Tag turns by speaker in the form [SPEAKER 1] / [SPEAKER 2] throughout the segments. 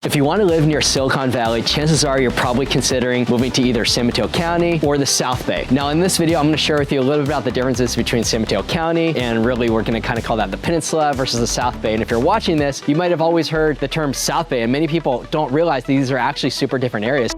[SPEAKER 1] If you want to live near Silicon Valley, chances are you're probably considering moving to either San Mateo County or the South Bay. Now in this video, I'm going to share with you a little bit about the differences between San Mateo County, and really we're going to kind of call that the peninsula versus the South Bay. And if you're watching this, you might have always heard the term South Bay, and many people don't realize these are actually super different areas.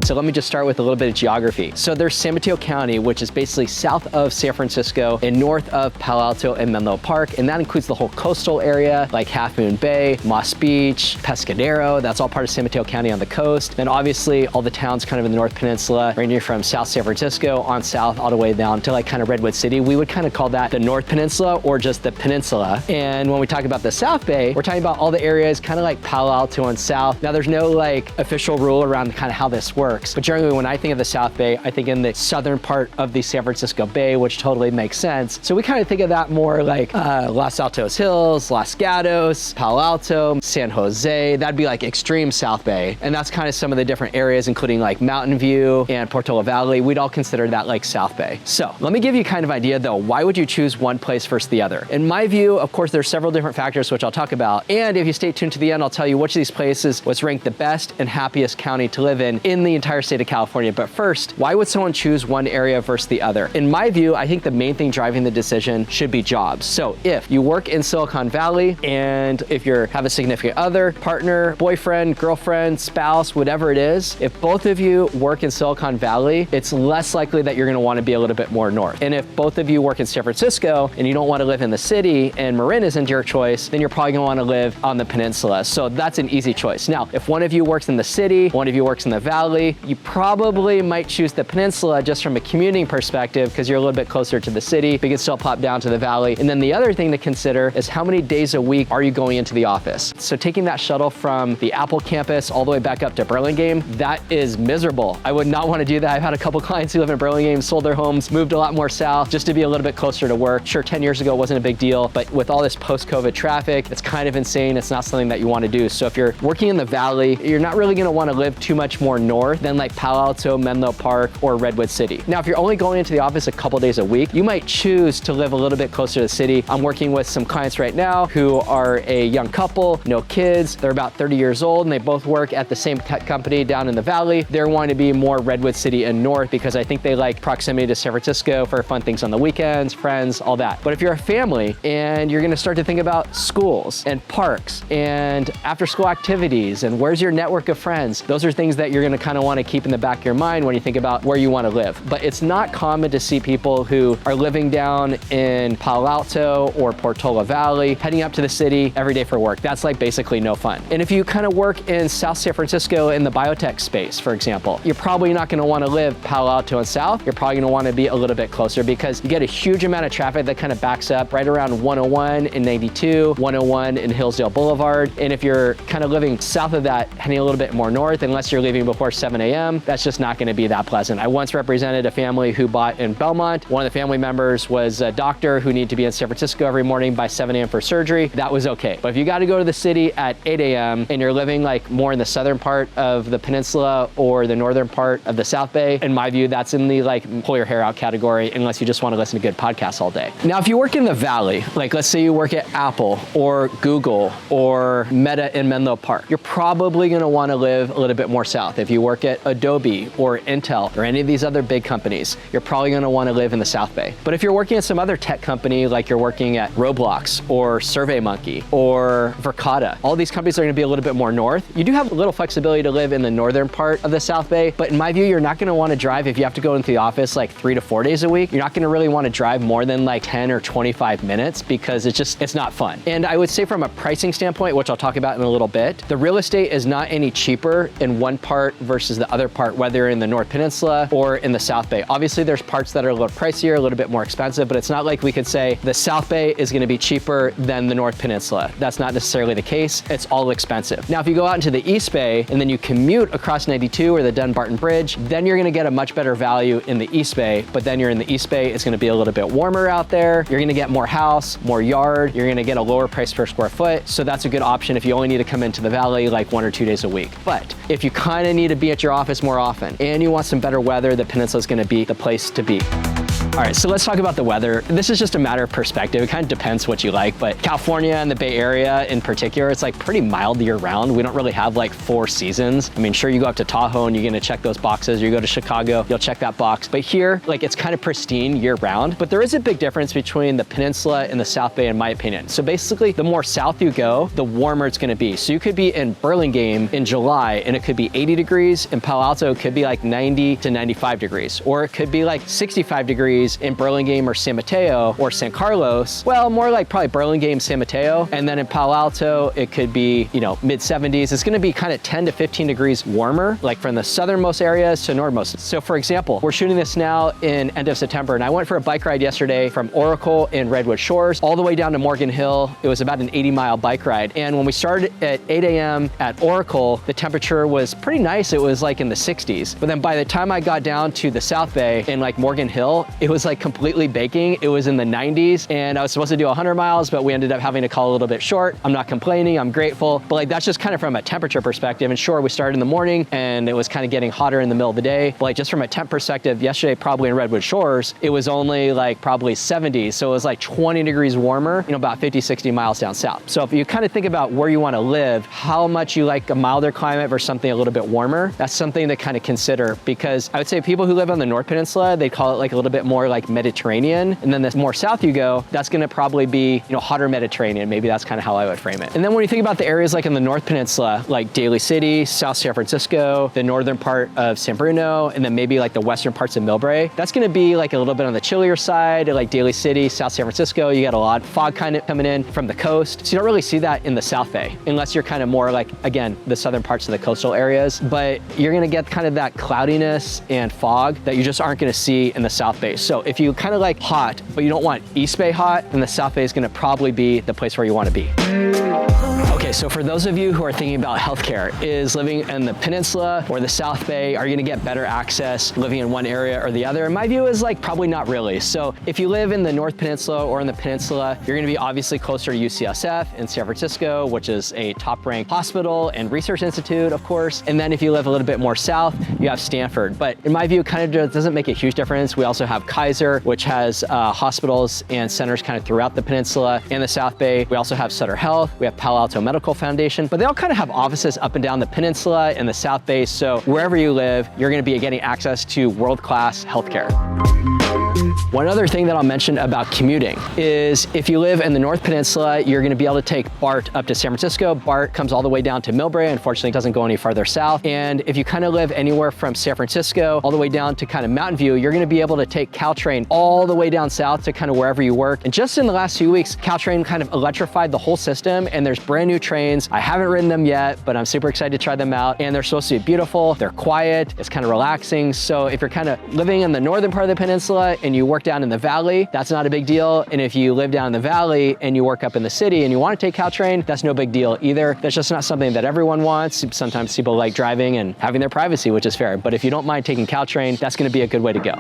[SPEAKER 1] So let me just start with a little bit of geography. So there's San Mateo County, which is basically south of San Francisco and north of Palo Alto and Menlo Park. And that includes the whole coastal area like Half Moon Bay, Moss Beach, Pescadero. That's all part of San Mateo County on the coast. Then obviously all the towns kind of in the North Peninsula, ranging from South San Francisco on south all the way down to like kind of Redwood City. We would kind of call that the North Peninsula or just the peninsula. And when we talk about the South Bay, we're talking about all the areas kind of like Palo Alto and south. Now there's no like official rule around kind of how this works. But generally when I think of the South Bay, I think in the southern part of the San Francisco Bay, which totally makes sense. So we kind of think of that more like Los Altos Hills, Los Gatos, Palo Alto, San Jose. That'd be like extreme South Bay. And that's kind of some of the different areas, including like Mountain View and Portola Valley. We'd all consider that like South Bay. So let me give you kind of idea though, why would you choose one place versus the other? In my view, of course, there's several different factors which I'll talk about. And if you stay tuned to the end, I'll tell you which of these places was ranked the best and happiest county to live in the entire state of California. But first, why would someone choose one area versus the other? In my view, I think the main thing driving the decision should be jobs. So if you work in Silicon Valley, and if you have a significant other, partner, boyfriend, girlfriend, spouse, whatever it is, if both of you work in Silicon Valley, it's less likely that you're gonna wanna be a little bit more north. And if both of you work in San Francisco and you don't wanna live in the city and Marin isn't your choice, then you're probably gonna wanna live on the peninsula. So that's an easy choice. Now, if one of you works in the city, one of you works in the valley, you probably might choose the peninsula just from a commuting perspective because you're a little bit closer to the city, but you can still pop down to the valley. And then the other thing to consider is how many days a week are you going into the office? So taking that shuttle from the Apple campus all the way back up to Burlingame, that is miserable. I would not want to do that. I've had a couple clients who live in Burlingame, sold their homes, moved a lot more south just to be a little bit closer to work. Sure, 10 years ago it wasn't a big deal, but with all this post-COVID traffic, it's kind of insane. It's not something that you want to do. So if you're working in the valley, you're not really going to want to live too much more north than like Palo Alto, Menlo Park, or Redwood City. Now, if you're only going into the office a couple days a week, you might choose to live a little bit closer to the city. I'm working with some clients right now who are a young couple, no kids. They're about 30 years old and they both work at the same tech company down in the valley. They're wanting to be more Redwood City and north because I think they like proximity to San Francisco for fun things on the weekends, friends, all that. But if you're a family and you're gonna start to think about schools and parks and after school activities and where's your network of friends, those are things that you're gonna kind of want to keep in the back of your mind when you think about where you want to live. But it's not common to see people who are living down in Palo Alto or Portola Valley, heading up to the city every day for work. That's like basically no fun. And if you kind of work in South San Francisco in the biotech space, for example, you're probably not going to want to live Palo Alto and south. You're probably going to want to be a little bit closer because you get a huge amount of traffic that kind of backs up right around 101 and 92, 101 and Hillsdale Boulevard. And if you're kind of living south of that, heading a little bit more north, unless you're leaving before 7 a.m., that's just not going to be that pleasant. I once represented a family who bought in Belmont. One of the family members was a doctor who needed to be in San Francisco every morning by 7 a.m. for surgery. That was okay. But if you got to go to the city at 8 a.m. and you're living like more in the southern part of the peninsula or the northern part of the South Bay, in my view, that's in the like pull your hair out category unless you just want to listen to good podcasts all day. Now, if you work in the valley, like let's say you work at Apple or Google or Meta in Menlo Park, you're probably going to want to live a little bit more south. If you work at Adobe or Intel or any of these other big companies, you're probably going to want to live in the South Bay. But if you're working at some other tech company, like you're working at Roblox or SurveyMonkey or Verkada, all these companies are going to be a little bit more north. You do have a little flexibility to live in the northern part of the South Bay, but in my view, you're not going to want to drive if you have to go into the office like 3 to 4 days a week. You're not going to really want to drive more than like 10 or 25 minutes because it's not fun. And I would say from a pricing standpoint, which I'll talk about in a little bit, the real estate is not any cheaper in one part versus the other part, whether in the North Peninsula or in the South Bay. Obviously, there's parts that are a little pricier, a little bit more expensive, but it's not like we could say the South Bay is going to be cheaper than the North Peninsula. That's not necessarily the case. It's all expensive. Now, if you go out into the East Bay and then you commute across 92 or the Dunbarton Bridge, then you're going to get a much better value in the East Bay, but then you're in the East Bay, it's going to be a little bit warmer out there. You're going to get more house, more yard. You're going to get a lower price per square foot. So that's a good option if you only need to come into the valley like 1 or 2 days a week. But if you kind of need to be at your office more often and you want some better weather, the peninsula is going to be the place to be. All right, so let's talk about the weather. This is just a matter of perspective. It kind of depends what you like, but California and the Bay Area in particular, it's like pretty mild year round. We don't really have like 4 seasons. I mean, sure, you go up to Tahoe and you're gonna check those boxes. You go to Chicago, you'll check that box. But here, like it's kind of pristine year round, but there is a big difference between the peninsula and the South Bay in my opinion. So basically, the more south you go, the warmer it's gonna be. So you could be in Burlingame in July and it could be 80 degrees. In Palo Alto, it could be like 90 to 95 degrees, or it could be like 65 degrees in Burlingame or San Mateo or San Carlos. Well, more like probably Burlingame, San Mateo. And then in Palo Alto, it could be, you know, mid 70s. It's gonna be kind of 10 to 15 degrees warmer, like from the southernmost areas to northernmost. So for example, we're shooting this now in end of September, and I went for a bike ride yesterday from Oracle in Redwood Shores all the way down to Morgan Hill. It was about an 80-mile bike ride. And when we started at 8 a.m. at Oracle, the temperature was pretty nice. It was like in the 60s. But then by the time I got down to the South Bay in like Morgan Hill, it was like completely baking. It was in the 90s and I was supposed to do 100 miles, but we ended up having to call a little bit short. I'm not complaining, I'm grateful. But like that's just kind of from a temperature perspective. And sure, we started in the morning and it was kind of getting hotter in the middle of the day. But like just from a temp perspective, yesterday probably in Redwood Shores, it was only like probably 70. So it was like 20 degrees warmer, you know, about 50, 60 miles down south. So if you kind of think about where you want to live, how much you like a milder climate versus something a little bit warmer, that's something to kind of consider, because I would say people who live on the North Peninsula, they call it like a little bit more like Mediterranean. And then the more south you go, that's going to probably be, you know, hotter Mediterranean. Maybe that's kind of how I would frame it. And then when you think about the areas like in the North Peninsula, like Daly City, South San Francisco, the northern part of San Bruno, and then maybe like the western parts of Millbrae, that's going to be like a little bit on the chillier side, like Daly City, South San Francisco. You got a lot of fog kind of coming in from the coast. So you don't really see that in the South Bay, unless you're kind of more like, again, the southern parts of the coastal areas. But you're going to get kind of that cloudiness and fog that you just aren't going to see in the South Bay. So if you kind of like hot, but you don't want East Bay hot, then the South Bay is going to probably be the place where you want to be. Okay, so for those of you who are thinking about healthcare, is living in the peninsula or the South Bay, are you gonna get better access living in one area or the other? And my view is like probably not really. So if you live in the North Peninsula or in the peninsula, you're gonna be obviously closer to UCSF in San Francisco, which is a top-ranked hospital and research institute, of course. And then if you live a little bit more south, you have Stanford. But in my view, kind of doesn't make a huge difference. We also have Kaiser, which has hospitals and centers kind of throughout the peninsula and the South Bay. We also have Sutter Health. We have Palo Alto Medical Foundation, but they all kind of have offices up and down the peninsula and the South Bay. So wherever you live, you're going to be getting access to world-class healthcare. One other thing that I'll mention about commuting is if you live in the North Peninsula, you're going to be able to take BART up to San Francisco. BART comes all the way down to Millbrae. Unfortunately, it doesn't go any farther south. And if you kind of live anywhere from San Francisco all the way down to kind of Mountain View, you're going to be able to take Caltrain all the way down south to kind of wherever you work. And just in the last few weeks, Caltrain kind of electrified the whole system, and there's brand new trains. I haven't ridden them yet, but I'm super excited to try them out. And they're supposed to be beautiful. They're quiet. It's kind of relaxing. So if you're kind of living in the northern part of the peninsula and you work down in the valley, that's not a big deal. And if you live down in the valley and you work up in the city and you want to take Caltrain, that's no big deal either. That's just not something that everyone wants. Sometimes people like driving and having their privacy, which is fair. But if you don't mind taking Caltrain, that's going to be a good way to go.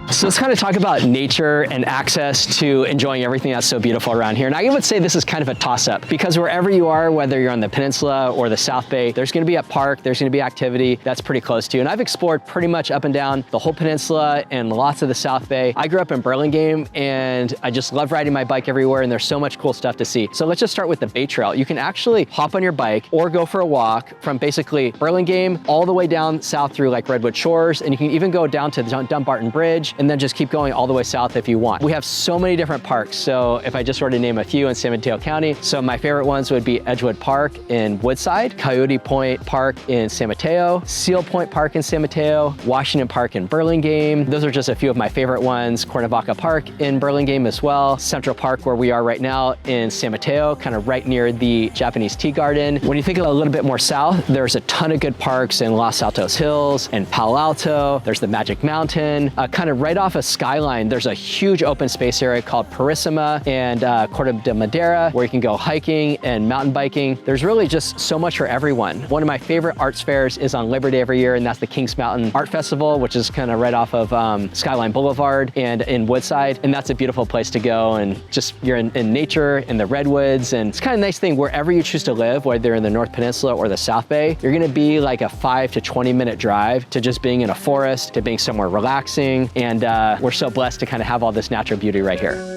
[SPEAKER 1] So let's kind of talk about nature and access to enjoying everything that's so beautiful around here. And I would say this is kind of a toss-up, because wherever you are, whether you're on the peninsula or the South Bay, there's going to be a park, there's going to be activity that's pretty close to you. And I've explored pretty much up and down the whole peninsula and lots of the South Bay. I grew up in Burlingame and I just love riding my bike everywhere, and there's so much cool stuff to see. So let's just start with the Bay Trail. You can actually hop on your bike or go for a walk from basically Burlingame all the way down south through like Redwood Shores, and you can even go down to the Dumbarton Bridge and then just keep going all the way south if you want. We have so many different parks. So if I just were to name a few in San Mateo County, so my favorite ones would be Edgewood Park in Woodside, Coyote Point Park in San Mateo, Seal Point Park in San Mateo, Washington Park in Burlingame. Those are just a few of my favorite ones. Cuernavaca Park in Burlingame as well. Central Park, where we are right now in San Mateo, kind of right near the Japanese Tea Garden. When you think a little bit more south, there's a ton of good parks in Los Altos Hills and Palo Alto. There's the Magic Mountain, kind of right off of Skyline. There's a huge open space area called Purisima and Corte de Madera, where you can go hiking and mountain biking. There's really just so much for everyone. One of my favorite arts fairs is on Labor Day every year, and that's the Kings Mountain Art Festival, which is kind of right off of Skyline Boulevard and in Woodside. And that's a beautiful place to go, and just you're in nature, in the redwoods, and it's kind of a nice thing wherever you choose to live, whether you're in the North Peninsula or the South Bay, you're gonna be like a 5 to 20 minute drive to just being in a forest, to being somewhere relaxing. And And we're so blessed to kind of have all this natural beauty right here.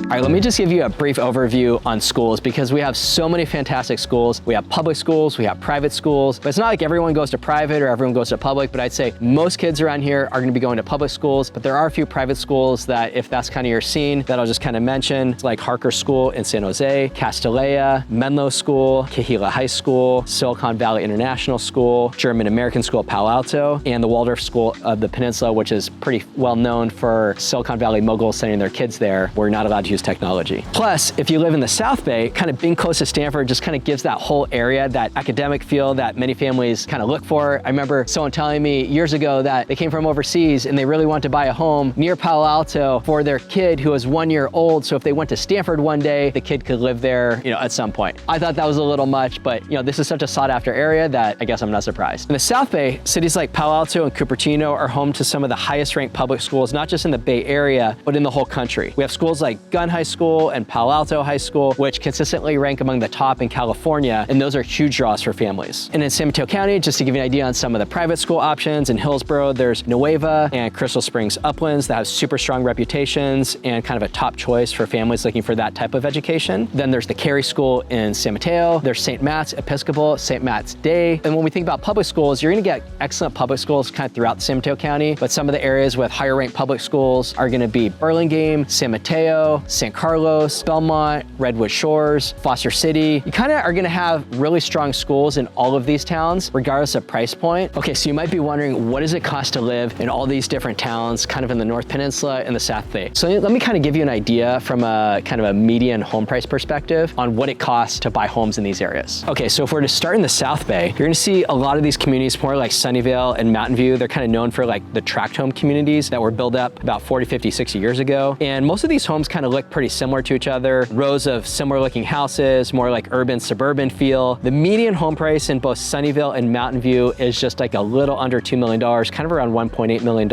[SPEAKER 1] All right, let me just give you a brief overview on schools because we have so many fantastic schools. We have public schools, we have private schools, but it's not like everyone goes to private or everyone goes to public, but I'd say most kids around here are gonna be going to public schools, but there are a few private schools that if that's kind of your scene, that I'll just kind of mention, like Harker School in San Jose, Castalia, Menlo School, Kahila High School, Silicon Valley International School, German American School Palo Alto, and the Waldorf School of the Peninsula, which is pretty well known for Silicon Valley moguls sending their kids there. We're not allowed to use technology. Plus, if you live in the South Bay, kind of being close to Stanford just kind of gives that whole area that academic feel that many families kind of look for. I remember someone telling me years ago that they came from overseas and they really wanted to buy a home near Palo Alto for their kid who was 1 year old. So if they went to Stanford one day, the kid could live there, at some point. I thought that was a little much, but this is such a sought after area that I guess I'm not surprised. In the South Bay, cities like Palo Alto and Cupertino are home to some of the highest ranked public schools, not just in the Bay Area, but in the whole country. We have schools like Gunn High School and Palo Alto High School, which consistently rank among the top in California, and those are huge draws for families. And in San Mateo County, just to give you an idea on some of the private school options, in Hillsborough, there's Nueva and Crystal Springs Uplands that have super strong reputations and kind of a top choice for families looking for that type of education. Then there's the Carey School in San Mateo, there's St. Matt's Episcopal, St. Matt's Day. And when we think about public schools, you're gonna get excellent public schools kind of throughout San Mateo County, but some of the areas with higher ranked public schools are gonna be Burlingame, San Mateo, San Carlos, Belmont, Redwood Shores, Foster City. You kind of are gonna have really strong schools in all of these towns, regardless of price point. Okay, so you might be wondering, what does it cost to live in all these different towns, kind of in the North Peninsula and the South Bay? So let me kind of give you an idea from a kind of a median home price perspective on what it costs to buy homes in these areas. Okay, so if we're to start in the South Bay, you're gonna see a lot of these communities, more like Sunnyvale and Mountain View, they're kind of known for like the tract home communities that were built up about 40, 50, 60 years ago. And most of these homes kind of look pretty similar to each other, rows of similar looking houses, more like urban suburban feel. The median home price in both Sunnyvale and Mountain View is just like a little under $2 million, kind of around $1.8 million.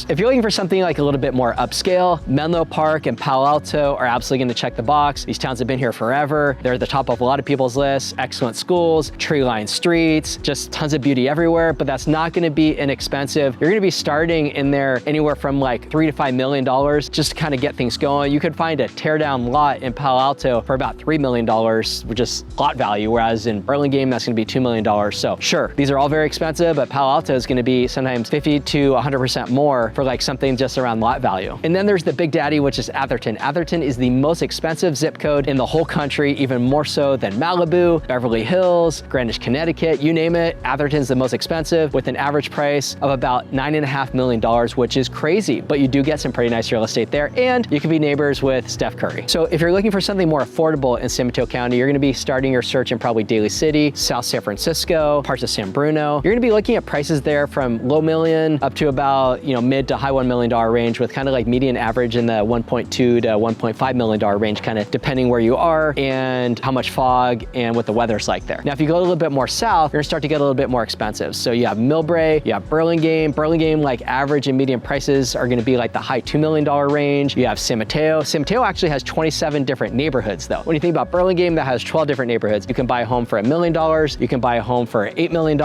[SPEAKER 1] If you're looking for something like a little bit more upscale, Menlo Park and Palo Alto are absolutely going to check the box. These towns have been here forever. They're at the top of a lot of people's lists, excellent schools, tree-lined streets, just tons of beauty everywhere, but that's not going to be inexpensive. You're going to be starting in there anywhere from like $3 to $5 million just to kind of get things going. You could find a teardown lot in Palo Alto for about $3 million, which is lot value, whereas in Burlingame, that's gonna be $2 million. So sure, these are all very expensive, but Palo Alto is gonna be sometimes 50 to 100% more for like something just around lot value. And then there's the big daddy, which is Atherton. Atherton is the most expensive zip code in the whole country, even more so than Malibu, Beverly Hills, Greenwich, Connecticut, you name it. Atherton's the most expensive with an average price of about $9.5 million, which is crazy, but you do get some pretty nice real estate there, and you can be neighbors with Steph Curry. So if you're looking for something more affordable in San Mateo County, you're gonna be starting your search in probably Daly City, South San Francisco, parts of San Bruno. You're gonna be looking at prices there from low million up to about, mid to high $1 million range, with kind of like median average in the $1.2 to $1.5 million range, kind of depending where you are and how much fog and what the weather's like there. Now, if you go a little bit more south, you're gonna start to get a little bit more expensive. So you have Millbrae, you have Burlingame. Burlingame, like average and median prices are gonna be like the high $2 million range. You have San Mateo. San Mateo actually has 27 different neighborhoods though. When you think about Burlingame, that has 12 different neighborhoods. You can buy a home for $1 million. You can buy a home for $8 million.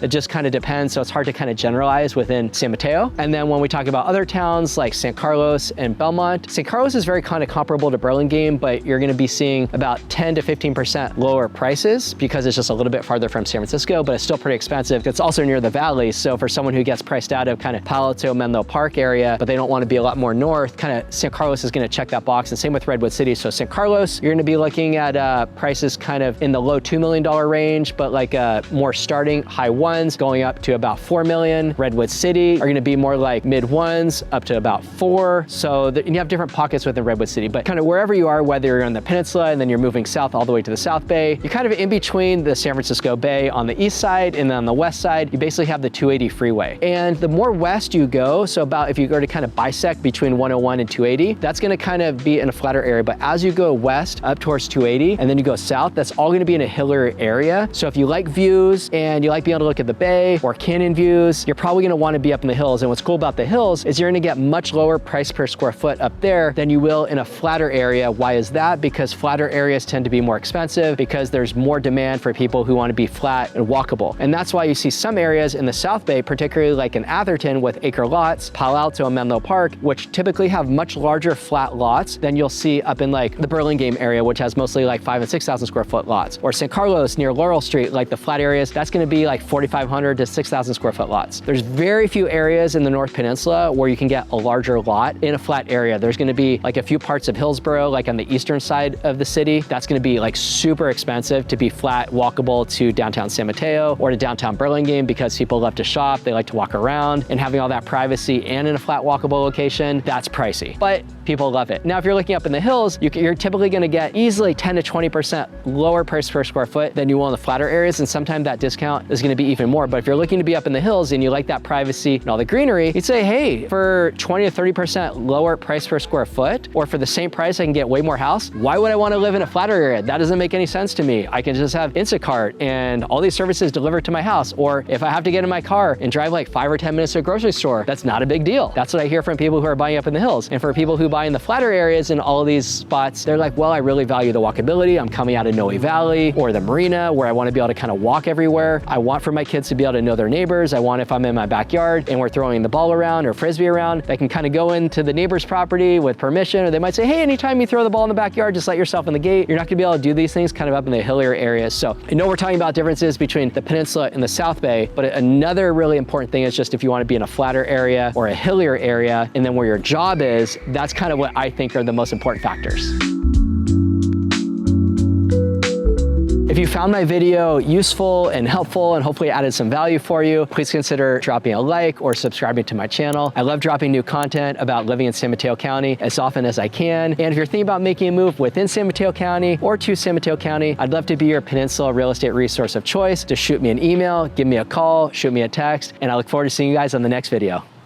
[SPEAKER 1] It just kind of depends. So it's hard to kind of generalize within San Mateo. And then when we talk about other towns like San Carlos and Belmont, San Carlos is very kind of comparable to Burlingame, but you're going to be seeing about 10 to 15% lower prices because it's just a little bit farther from San Francisco, but it's still pretty expensive. It's also near the valley. So for someone who gets priced out of kind of Palo Alto, Menlo Park area, but they don't want to be a lot more north, kind of San Carlos is going to check that box. And same with Redwood City. So San Carlos, you're going to be looking at prices kind of in the low $2 million range, but like more starting high ones going up to about $4 million. Redwood City are going to be more like mid ones up to about $4 million. So you have different pockets within Redwood City, but kind of wherever you are, whether you're on the peninsula and then you're moving south all the way to the South Bay, you're kind of in between the San Francisco Bay on the east side, and then on the west side, you basically have the 280 freeway. And the more west you go, so about if you go to kind of bisect between 101 and 280, that's going to kind of be in a flatter area, but as you go west up towards 280 and then you go south, that's all gonna be in a hillier area. So if you like views and you like being able to look at the bay or canyon views, you're probably gonna wanna be up in the hills. And what's cool about the hills is you're gonna get much lower price per square foot up there than you will in a flatter area. Why is that? Because flatter areas tend to be more expensive because there's more demand for people who wanna be flat and walkable. And that's why you see some areas in the South Bay, particularly like in Atherton with acre lots, Palo Alto and Menlo Park, which typically have much larger flat lots than you'll see up in like the Burlingame area, which has mostly like 5,000 and 6,000 square foot lots. Or San Carlos near Laurel Street, like the flat areas, that's gonna be like 4,500 to 6,000 square foot lots. There's very few areas in the North Peninsula where you can get a larger lot in a flat area. There's gonna be like a few parts of Hillsborough, like on the eastern side of the city, that's gonna be like super expensive to be flat, walkable to downtown San Mateo or to downtown Burlingame because people love to shop, they like to walk around, and having all that privacy and in a flat, walkable location, that's pricey, but people love it. Now, if you're looking up in the hills, you're typically gonna get easily 10 to 20% lower price per square foot than you will in the flatter areas, and sometimes that discount is gonna be even more. But if you're looking to be up in the hills and you like that privacy and all the greenery, you'd say, hey, for 20 to 30% lower price per square foot, or for the same price I can get way more house, why would I wanna live in a flatter area? That doesn't make any sense to me. I can just have Instacart and all these services delivered to my house. Or if I have to get in my car and drive like 5 or 10 minutes to a grocery store, that's not a big deal. That's what I hear from people who are buying up in the hills. And for people who buy in the flatter areas in all of these spots, they're like, well, I really value the walkability. I'm coming out of Noe Valley or the marina where I want to be able to kind of walk everywhere. I want for my kids to be able to know their neighbors. I want if I'm in my backyard and we're throwing the ball around or frisbee around, they can kind of go into the neighbor's property with permission, or they might say, hey, anytime you throw the ball in the backyard, just let yourself in the gate. You're not gonna be able to do these things kind of up in the hillier areas. So I know we're talking about differences between the peninsula and the South Bay, but another really important thing is just if you want to be in a flatter area or a hillier area, and then where your job is, that's kind of what I think are the most important factors. If you found my video useful and helpful and hopefully added some value for you, please consider dropping a like or subscribing to my channel. I love dropping new content about living in San Mateo County as often as I can. And if you're thinking about making a move within San Mateo County or to San Mateo County, I'd love to be your Peninsula real estate resource of choice. Just shoot me an email, give me a call, shoot me a text, and I look forward to seeing you guys on the next video.